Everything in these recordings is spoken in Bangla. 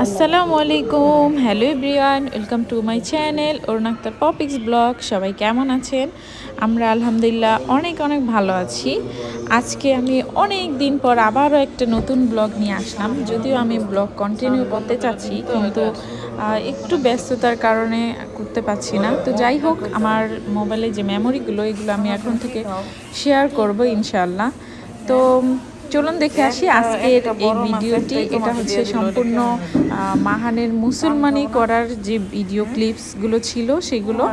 আসসালামু আলাইকুম, hello everyone, welcome to my channel Arun Akter পপিক্স ব্লগ। সবাই কেমন আছেন? আমরা আলহামদুলিল্লাহ অনেক ভালো আছি। আজকে আমি অনেক দিন পর আবারও একটা নতুন ব্লগ নিয়ে আসলাম। যদিও আমি ব্লগ কন্টিনিউ করতে চাচ্ছি, কিন্তু একটু ব্যস্ততার কারণে করতে পারছি না। তো যাই হোক, আমার মোবাইলে যে মেমোরিগুলো এগুলো আমি এখন থেকে শেয়ার করব ইনশাআল্লাহ। তো চলুন দেখে আসি আজকের এই ভিডিওটি। এটা হচ্ছে সম্পূর্ণ মাহানের মুসলমানি করার যে ভিডিও ক্লিপসগুলো ছিল সেগুলো।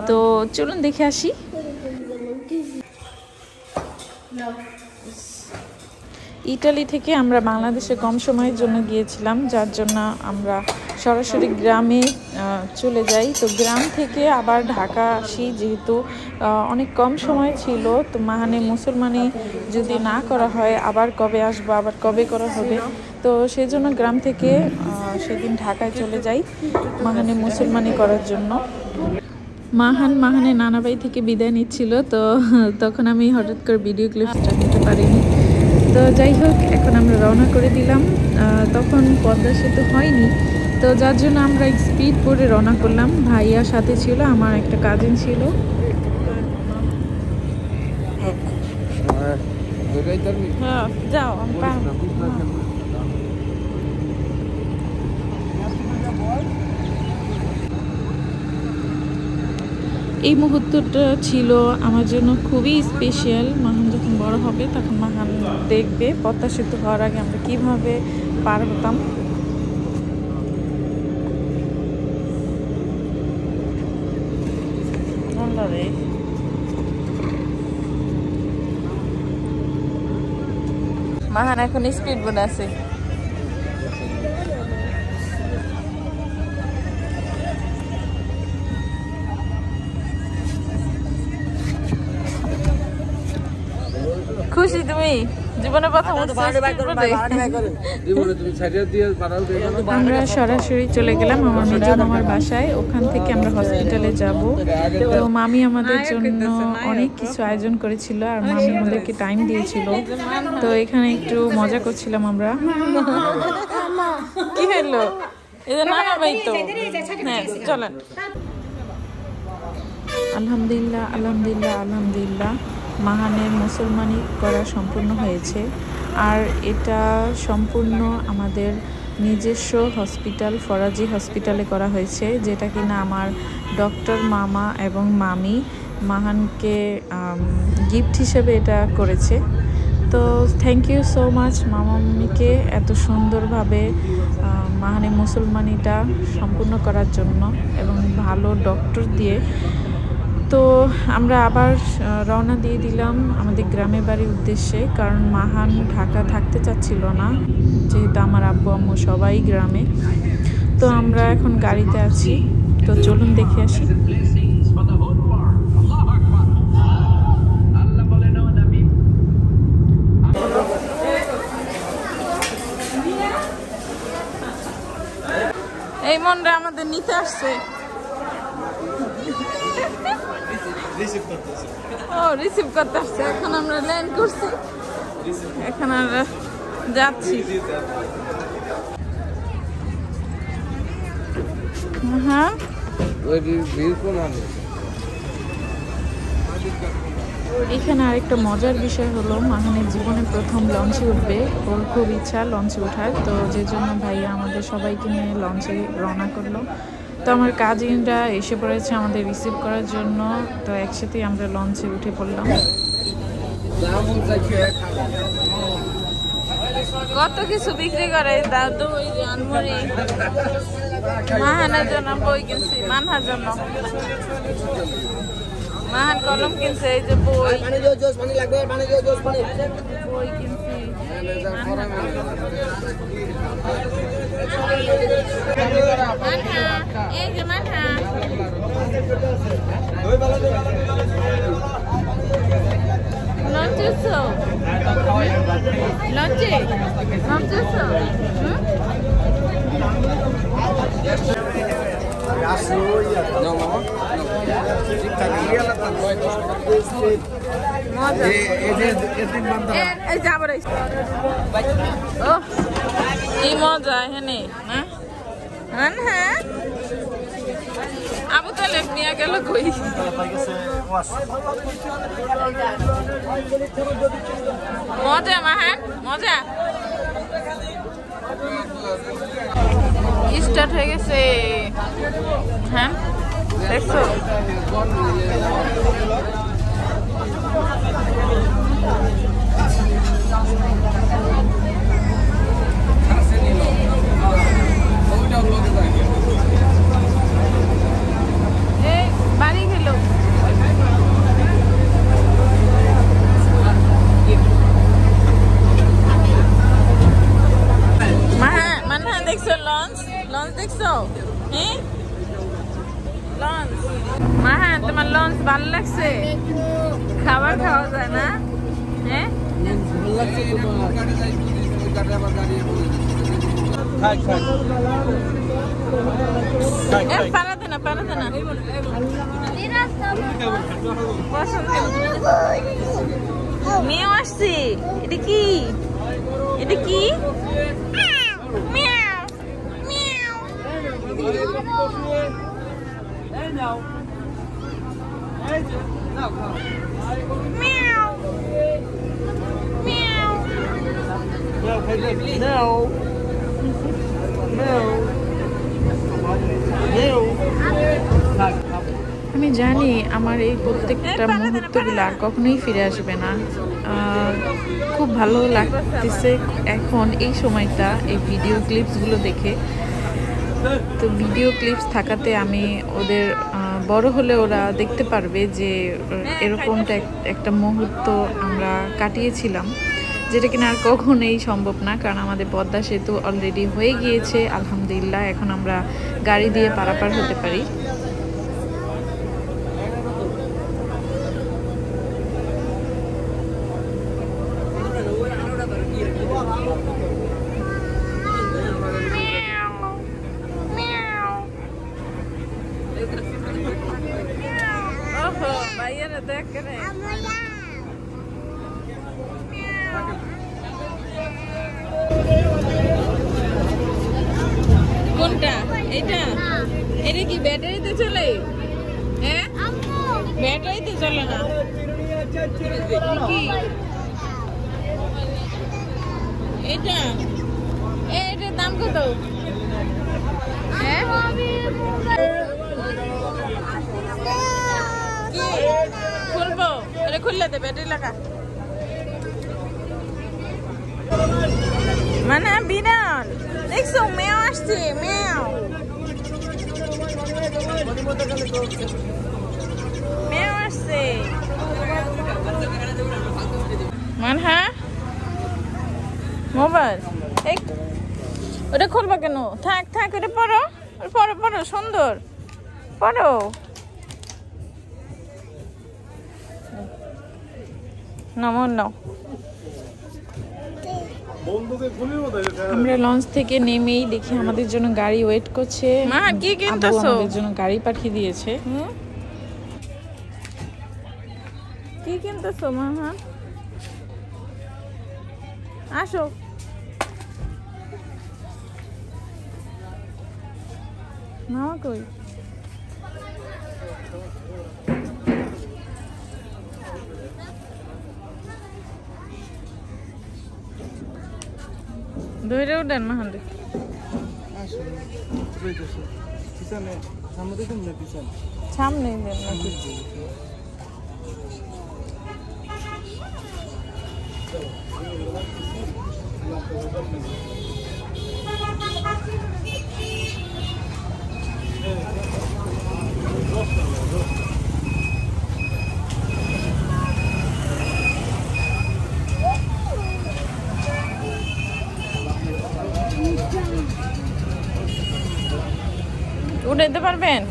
তো চলুন দেখে আসি। ইটালি থেকে আমরা বাংলাদেশে কম সময়ের জন্য গিয়েছিলাম, যার জন্য আমরা সরাসরি গ্রামে চলে যাই। তো গ্রাম থেকে আবার ঢাকা আসি, যেহেতু অনেক কম সময় ছিল। তো মাহানে মুসলমানি যদি না করা হয়, আবার কবে আসবো, আবার কবে করা হবে, তো সেই জন্য গ্রাম থেকে সেদিন ঢাকায় চলে যাই মাহানে মুসলমানি করার জন্য। মাহানের নানা বাড়ি থেকে বিদায় নিচ্ছিল, তো তখন আমি হঠাৎ করে ভিডিও ক্লিপসটা নিতে পারিনি। তো যাই হোক, এখন আমরা রওনা করে দিলাম। তখন পদ্মা সেতু হয়নি, তো যার জন্য আমরা স্পিড করে রওনা করলাম। ভাইয়া সাথে ছিল, আমার একটা কাজিন ছিল। যাও এই মুহূর্তটা ছিল আমার জন্য খুবই স্পেশাল। মাহান যখন বড় হবে তখন মাহান দেখবে পদ্মা সেতু হওয়ার আগে আমরা কিভাবে পার হতাম। মাহান এখন স্পিড বোট আছে। খুশি তুমি জীবনে প্রথম? আমরা সরাসরি চলে গেলাম আমার মেজ মামার বাসায়। ওখান থেকে আমরা হসপিটালে যাব। তো মামি আমাদের জন্য অনেক কিছু আয়োজন করেছিল, আর মামি আমাদেরকে টাইম দিয়েছিল। তো এখানে একটু মজা করছিলাম আমরা। কি হলো? নানা ভাই তো, হ্যাঁ চলেন। আলহামদুলিল্লাহ মাহানের মুসলমানি করা সম্পূর্ণ হয়েছে। আর এটা সম্পূর্ণ আমাদের নিজস্ব হসপিটাল ফরাজি হসপিটালে করা হয়েছে, যেটা কিনা আমার ডক্টর মামা এবং মামি মাহানকে গিফট হিসেবে এটা করেছে। তো থ্যাংক ইউ সো মাচ মামা মামিকে এত সুন্দরভাবে মাহানের মুসলমানিটা সম্পূর্ণ করার জন্য, এবং ভালো ডক্টর দিয়ে। তো আমরা আবার রওনা দিয়ে দিলাম আমাদের গ্রামের বাড়ির উদ্দেশ্যে, কারণ মাহান ঢাকা থাকতে চাচ্ছিল না, যেহেতু আমার আব্বু আম্মু সবাই গ্রামে। তো আমরা এখন গাড়িতে আছি, তো চলুন দেখে আসি। এই মনটা আমাদের নিতে আসছে। রিসিভ করতে আসছে। এখন আমরা ল্যান্ড করছি, এখন আমরা যাচ্ছি। হ্যাঁ, এখানে আরেকটা মজার বিষয় হলো, মাহানের জীবনে প্রথম লঞ্চে উঠবে। ওর খুব ইচ্ছা লঞ্চে ওঠার, তো যে জন্য ভাইয়া আমাদের সবাইকে নিয়ে লঞ্চে রওনা করলো। তো আমার কাজিনরা এসে পড়েছে আমাদের রিসিভ করার জন্য, তো একসাথেই আমরা লঞ্চে উঠে পড়লাম। কত কিছু বিক্রি করে দাদু, মাহানের জন্য বই কিনছি, মানহার জন্য মাহান কলম কিনছে, এই যে বই বই কিনছি। এই যে মানহা লঞ্চে কি মজা হেনে না হ্যাঁ আবু তালেব নিয়ে গেল কই মজা মাহান মজা স্টার্ট হয়ে গেছে হ্যাঁ দেখছো বাড়ি গেল মানহা দেখছো লঞ্চ দেখছো হ্যাঁ লঞ্চ মাহা তোমার লঞ্চ ভালো লাগছে খাবার খাওয়া যায় না হ্যাঁ পারাতে না মেয়েও আসছে এটা কি আমি জানি আমার এই প্রত্যেকটা মুহূর্তগুলো আর কখনোই ফিরে আসবে না খুব ভালো লাগতেছে এখন এই সময়টা এই ভিডিও ক্লিপসগুলো দেখে তো ভিডিও ক্লিপস থাকাতে আমি ওদের বড় হলে ওরা দেখতে পারবে যে এরকমটা একটা মুহূর্ত আমরা কাটিয়েছিলাম যেটা কিনা আর কখনোই সম্ভব না কারণ আমাদের পদ্মা সেতু অলরেডি হয়ে গিয়েছে আলহামদুলিল্লাহ এখন আমরা গাড়ি দিয়ে পারাপার হতে পারি কোনটা এটা কি ব্যাটারিতে চলে হ্যাঁ ব্যাটারিতে চলে না কি এটার দাম কত হ্যাঁ কি খুলবো এটা খুললে দে ব্যাটারি লাগা মানে বিড়াল দেখছো মেও আসছে মেও আসছে মানহা মোবাইল ওটা খুলবা কেন থাক ওটা পড়ো সুন্দর পড়ো নাও আমরা লঞ্চ থেকে নেমেই দেখি আমাদের জন্য গাড়ি ওয়েট করছে কি কিনতেছো আমাদের জন্য গাড়ি পাঠিয়ে দিয়েছে কি কিনতেছো মাহা আসো মামা কই ধরে উঠেন মাহান্ডে সামনে দেন নাকি উঠাইতে পারবেন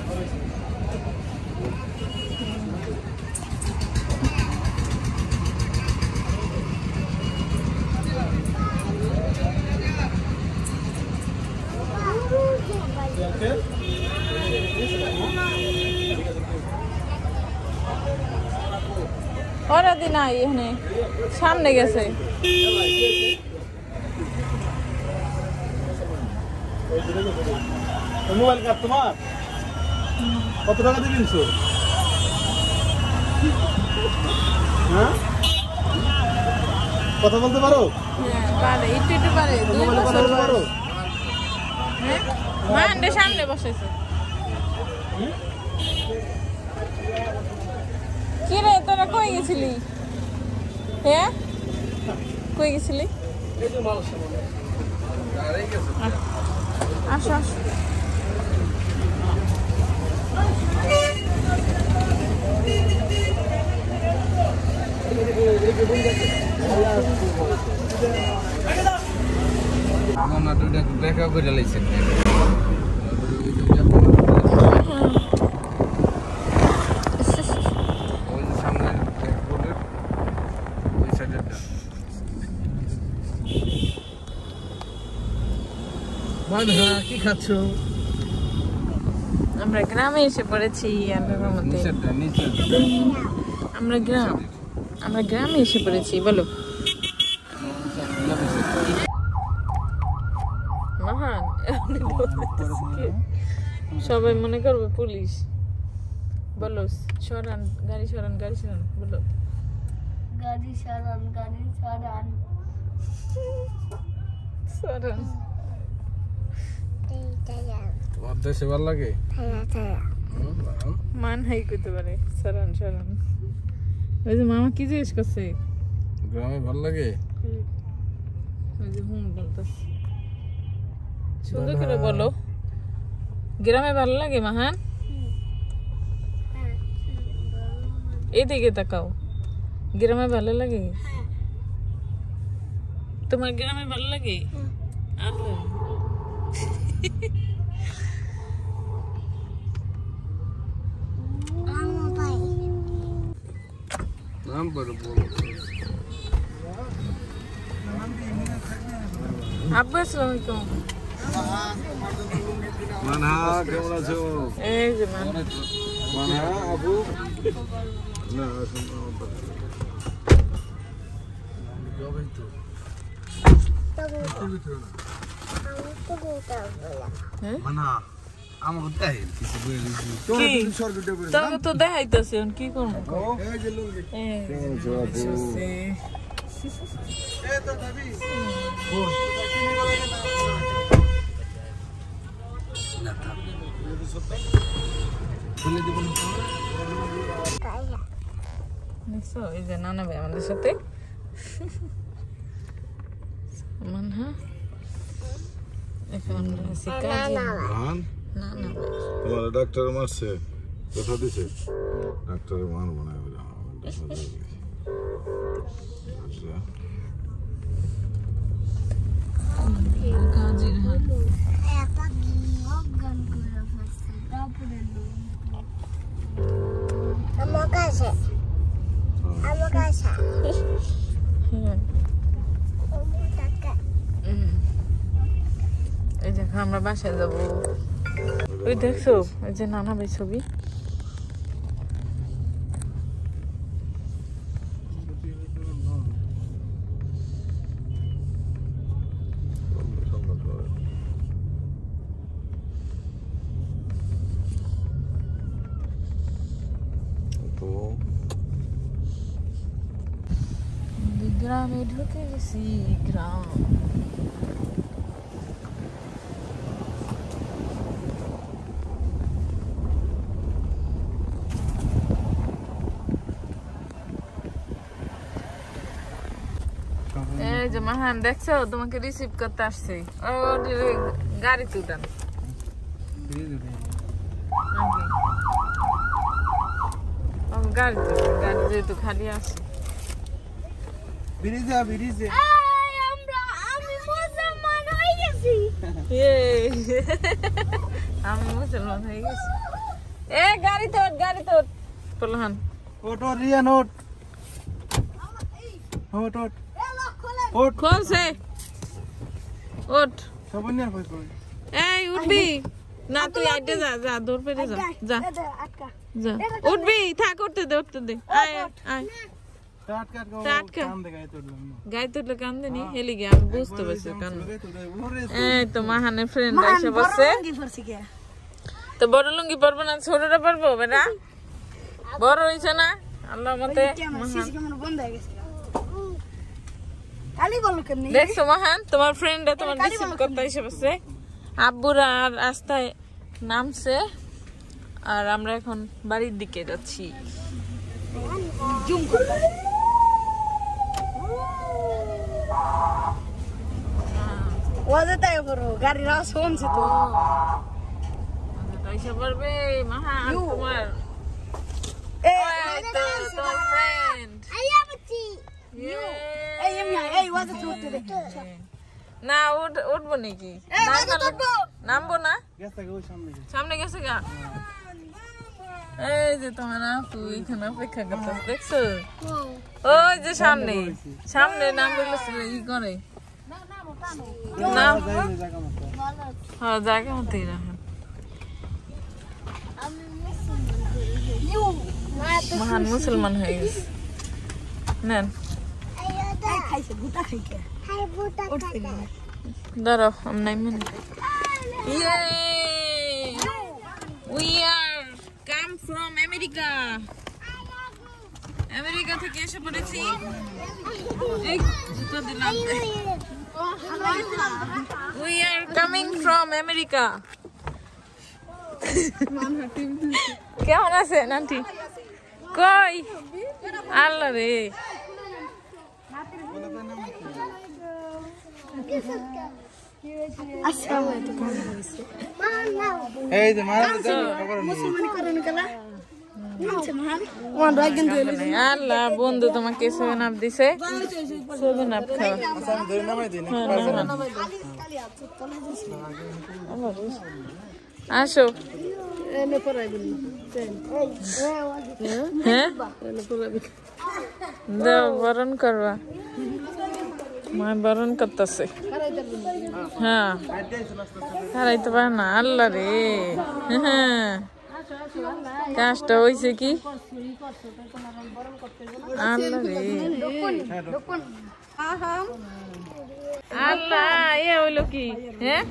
ওরা দিন এখানে সামনে গেছে মোবাইল কার তোমার? কত টাকা দিয়ে কিনছো? হ্যাঁ, কথা বলতে পারো? পারে, একটু পারে। মোবাইলে কথা বলতে পারো? হ্যাঁ, মান্ডে সামনে বসেছে। কি রে, তোরা কই গেছিলি? হ্যাঁ, কই গেছিলি? আসো আসো। দেখা করে লাইছেন কি খাচ্ছ? আমরা গ্রামে এসে পড়েছি। আমরা গ্রামে এসে পড়েছি। বলো মহান, সবাই মনে করবে পুলিশ। বলো সরান, গাড়ি সরান, গাড়ি সরান। বলো গাড়ি সরান, গাড়ি সরান। সরান। তোমার দেশে ভালো লাগে? মান হাই করতে পারে। সরান সরান। ওই যে মামা কি জিজ্ঞেস করছে? গ্রামে ভালো লাগে? ওই যে হুম বলতেছে। সুন্দর করে বলো, গ্রামে ভালো লাগে মাহান? এইদিকে তাকাও। গ্রামে ভালো লাগে? তোমার গ্রামে ভালো লাগে? আচ্ছা, নাম বলো। আব্বু আসসালামু আলাইকুম। মানহা কেমন আছো? এই যে মানহা আপু না মানহা আমার তাই কিছু বলে তবে তো দেখাইতেছে কি করবো। এই যে নানা ভাই আমাদের সাথে। মানহা এখন তোমার ডাক্তার মারছে, কথা দিছে ডাক্তারের মান মনে হয়। কাজের হাত আমার কাছে এই দেখো আমরা বাসায় যাবো। ওই দেখছো ওই যে নানা ভাই ছবি। গ্রামে ঢুকে গেছি। গ্রাম এই যে মাহান দেখছো তোমাকে রিসিভ করতে আসছে। গাড়িতে উঠান। গাড়িতে গাড়ি যেহেতু খালি আছে। আমি মুসলমান হয়ে গেছি। এ গাড়ি তোট প্রলহান খোলছে। ওঠ এই উঠবি না তুই আইটে যা, যা দৌড় পেরে যা, যা যা উঠবি। থাক উঠতে দে আয় আয় গায়ে তুললে কান্দে নি হেলি গে আমি বুঝতে পারছি কান্দ এই তো মাহানের ফ্রেন্ড এসে বসে তো বড় লুঙ্গি পরবো না ছোটটা পরবো বেটা বড় হইছে না আল্লাহর মতে দেখছো মাহান তোমার ফ্রেন্ড তোমার রিসিভ করতে এসে বসে আব্বুরা আর রাস্তায় নামছে আর আমরা এখন বাড়ির দিকে যাচ্ছি গাড়ির আওয়াজ শুনছে তো এসে পড়বে মাহান তোমার তোমার ফ্রেন্ড না উঠবো নাকি নামবো না সামনে গেছে গা এই যে তোমার আপু এখানে অপেক্ষা করতেছে দেখছো ওই যে সামনে সামনে নাম বলছিল ই করে না হ্যাঁ জায়গা মতোই রাখেন মহান মুসলমান হয়ে গেছে নেন দাঁড়াও আমি নাই মনে We are come from America. America থেকে এসে পড়েছি এই জুতো দিলাম We are coming from America. কেমন আছেন আন্টি কই আল্লাহ রে আল্লাহ বন্ধু তোমাকে 7 আপ দিছে 7 আপ খাওয়া আসো হ্যাঁ দাও বরণ করবা মা বরণ করতেছে হ্যাঁ হারাইতে পারে না আল্লাহ রে হ্যাঁ কাজটা হয়েছে কি আল্লাহ রে আল্লাহ এ হইলো কি হ্যাঁ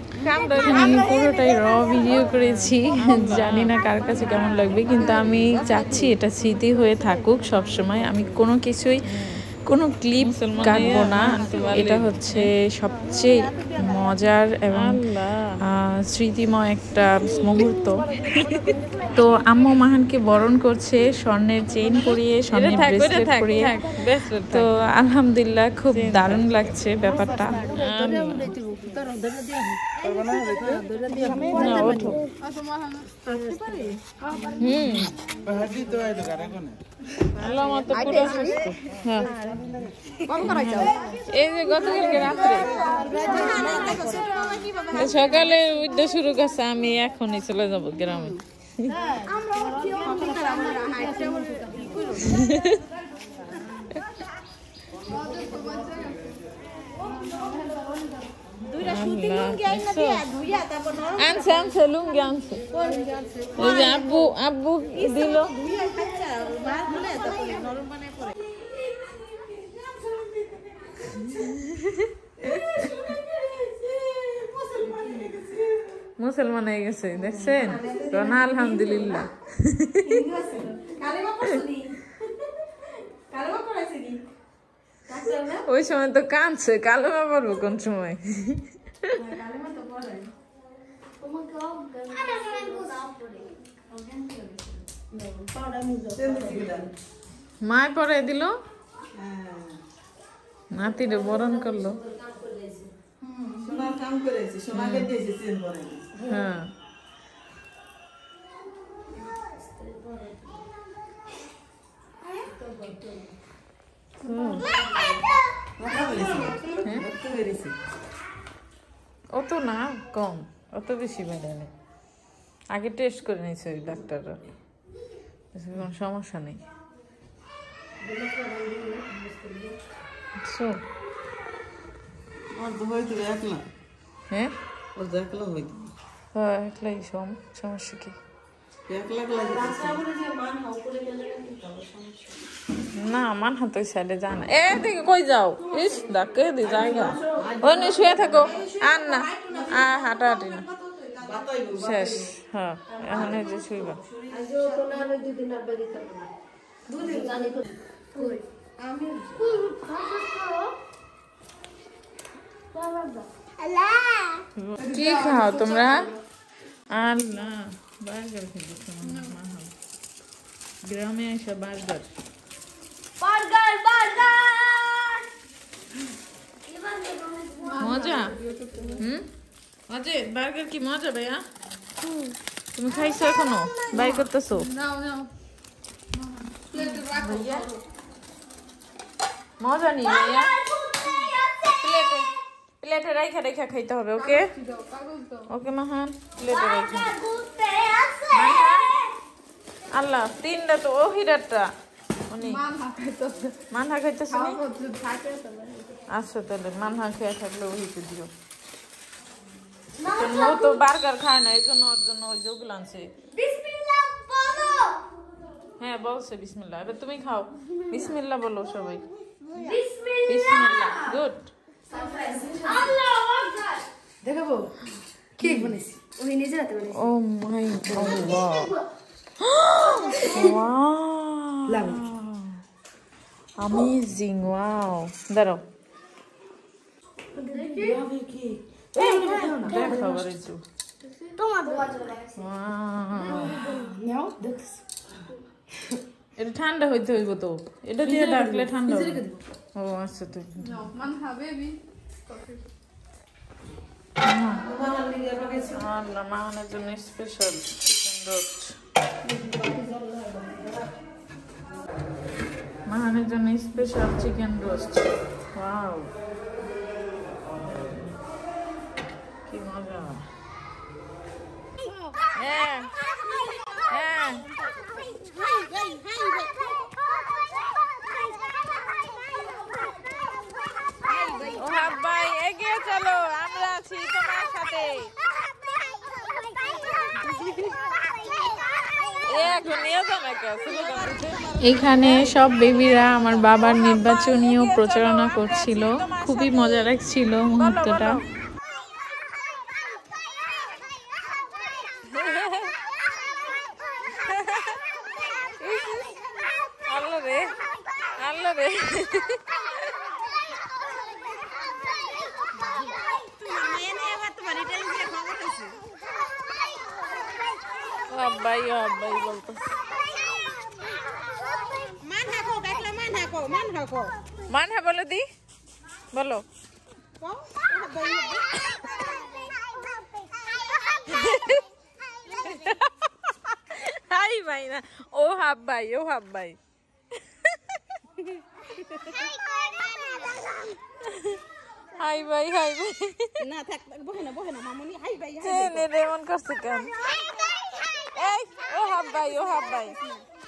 আমি পুরোটাই র ভিডিও করেছি জানি না কার কাছে কেমন লাগবে কিন্তু আমি চাচ্ছি এটা স্মৃতি হয়ে থাকুক সবসময় আমি কোনো কিছুই কোনো ক্লিপ কাটবো না এটা হচ্ছে সবচেয়ে মজার এবং স্মৃতিময় একটা মুহূর্ত তো আম্মু মাহানকে বরণ করছে স্বর্ণের চেইন পরিয়ে স্বর্ণের ব্রেসলেট পরিয়ে তো আলহামদুলিল্লাহ খুব দারুণ লাগছে ব্যাপারটা এই যে গতকালকে রাত্রে সকালে উদ্যোগ শুরু করছে আমি এখনই চলে যাবো গ্রামে আনছে আনছে লুঙ্গি আনছে ওই যে আব্বু আব্বু দিল মুসলমান হয়ে গেছে দেখছেন না আলহামদুলিল্লাহ ওই সময় তো কাঁদছে কালেমা পড়বো কোন সময় মায় পরে দিল নাতিরে বরণ করলো হ্যাঁ অত না কম অত বেশি বেড়ে আগে টেস্ট করে নিয়েছে ওই ডাক্তাররা কোনো সমস্যা নেই হ্যাঁ একলাই সমস্যা কি না মানহা তো সাইডে যা না এদিকে কই যাও ইস ডাকে দি জায়গা ওই নি শুয়ে থাকো আর না হাঁটাহাঁটি না শেষ হ্যাঁ এখন এই যে শুইবা কি খাও তোমরা আল্লাহ বার্গার খেয়েছো গ্রামে এসে বার্গার মজা অজয় বার্গার কি মজা ভাইয়া তুমি খাইছো এখনো বাই করতেছো মজা নি ভাইয়া প্লেটে প্লেটে রাইখা রাইখা খাইতে হবে ওকে ওকে মাহান প্লেটে রাইখা আল্লাহ তিনটা তো ও হিরাটা উনি মানহা খাইতেছে আচ্ছা তাহলে মানহা খেয়ে থাকলে ওইতে দিও ও তো বার্গার খায় না এই জন্য ওর জন্য ওই যেগুলো আনছে হ্যাঁ বলছে বিসমিল্লাহ এবার তুমি খাও বিসমিল্লাহ বলো সবাই বিসমিল্লাহ গুড দেখাবো কেক বানাইছি উনি নিজে হাতে বানাইছি ও মাই গড ওয়াও অ্যামেজিং ওয়াও দাঁড়াও দেখো আবার একটু এটা ঠান্ডা হইতে হইব তো এটা দিয়ে ডাকলে ঠান্ডা হবে ও আচ্ছা তো আল্লাহ মাহানের জন্য স্পেশাল চিকেন রোস্ট মাহানের জন্য স্পেশাল চিকেন রোস্ট ওয়াও কি মজা হ্যাঁ হ্যাঁ ও ভাই এগিয়ে চলো আমরা আছি তোমার সাথে এখানে সব বেবিরা আমার বাবার নির্বাচনীয় প্রচারণা করছিল খুবই মজা লাগছিল মুহূর্তটা আল্লাহ রে আল্লাহ রে আব্বাই আব্বাই বলতো মানহা বলে দি বলো হাই ভাই না ও হাব্বাই ও হাব্বাই হাই ভাই হাই ভাই না থাক বহে না মামুনি হাই ভাই নে এমন করছে কেন এই ও হাব্বাই ও হাব্বাই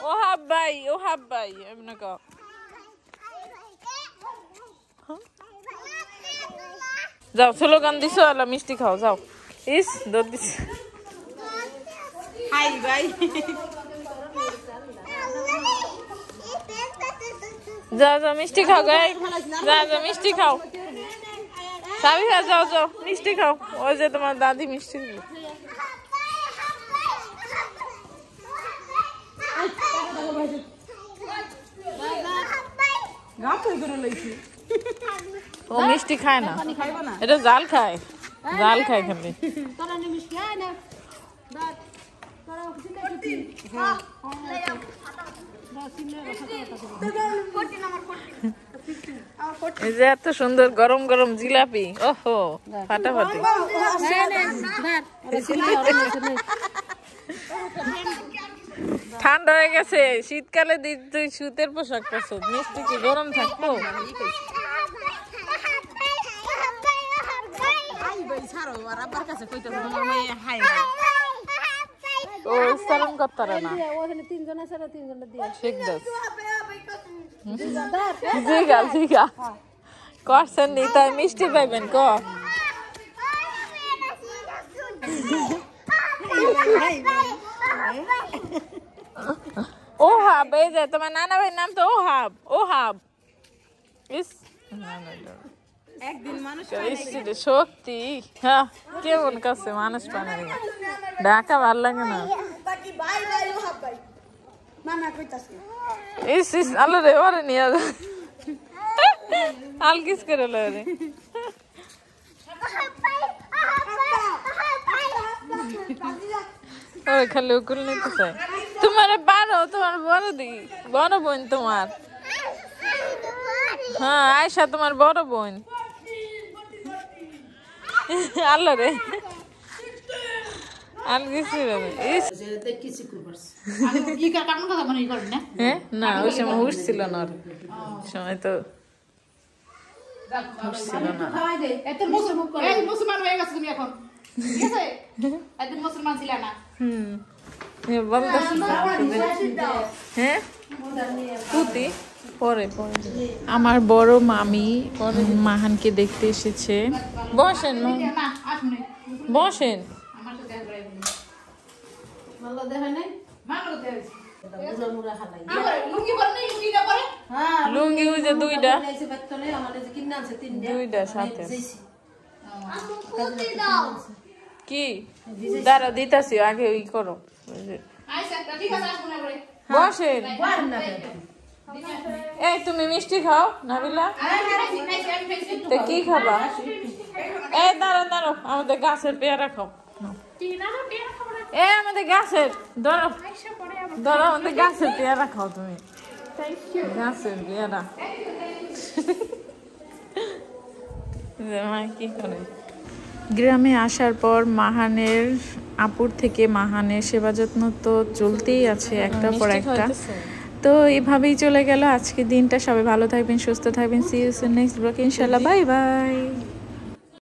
ও হাব্বাই ও হাব্বাই এমন কও যাও স্লোগান দিছো আলা মিষ্টি খাও যাও ইস দৌড় দিস হাই ভাই যাও যাও মিষ্টি খাও গাই যাও যাও মিষ্টি খাও সাবিহা যাও যাও মিষ্টি খাও ওই যে তোমার দাদি মিষ্টি দিল ও মিষ্টি খায় না এটা জাল খায় জাল খায় খালি এই যে এত সুন্দর গরম গরম জিলাপি ওহো ফাটাফাটি ঠান্ডা হয়ে গেছে শীতকালে তুই শীতের পোশাক পরছো মিষ্টি কি গরম থাকবো ও সালাম করতারা না ঠিক জিগা জিগা করছেন নি তাই মিষ্টি পাইবেন ক ওহাব, এই যে তোমার নানা ভাইয়ের নাম তো ওহাব। ওহাব ইস একদিন মানুষ সত্যি, হ্যাঁ কেমন কাছে মানুষ পানে ঢাকা ভাল লাগে না। বাকি ভাই ভাই ও হাব ভাই মানা কইতাছে ইস ইস আলো রে ওরে নিয়ে আল কিস করে লো রে। ওরে খালি উকুল নিতে চাই। তোমার বারো, তোমার বড় দি, বড় বোন তোমার। হ্যাঁ আয়সা তোমার বড় বোন। আল্লাহ রে আল কিছু ইস হ্যাঁ না ওই সময় উঠছিল না, ওর সময় তো উঠছিল না। মুসলমান হয়ে গেছে তুমি এখন, ঠিক আছে? একদিন মুসলমান ছিল না। বলতেছি হ্যাঁ তুতি পরে পরে। আমার বড় মামি মাহানকে দেখতে এসেছে। বসেন মা, না আসুন বসেন। আমার সাথে দেখা করে ভালো দেখা নাই, ভালো দেখা হইছে। আমার লুঙ্গি পরে নাই, লুঙ্গি না পরে লুঙ্গি ওই যে দুইটা সাথে। কি দাঁড়া দিতাছি, আগে ওই করো। আচ্ছা ঠিক আছে আসুন না পরে বসেন। এই তুমি মিষ্টি খাও নাবিলা? তো কি খাবা? এই দাঁড়ো দাঁড়ো, আমাদের গাছের পেয়ারা খাও। এ আমাদের গাছের ধরো ধরো, আমাদের গাছের পেয়ারা খাও তুমি। গাছের পেয়ারা কি করে। গ্রামে আসার পর মাহানের আপুর থেকে মাহানের সেবা যত্ন তো চলতেই আছে একটার পর একটা। তো এভাবেই চলে গেল আজকের দিনটা। সবাই ভালো থাকবেন, সুস্থ থাকবেন। See you soon next blog ইনশাআল্লাহ। Bye by.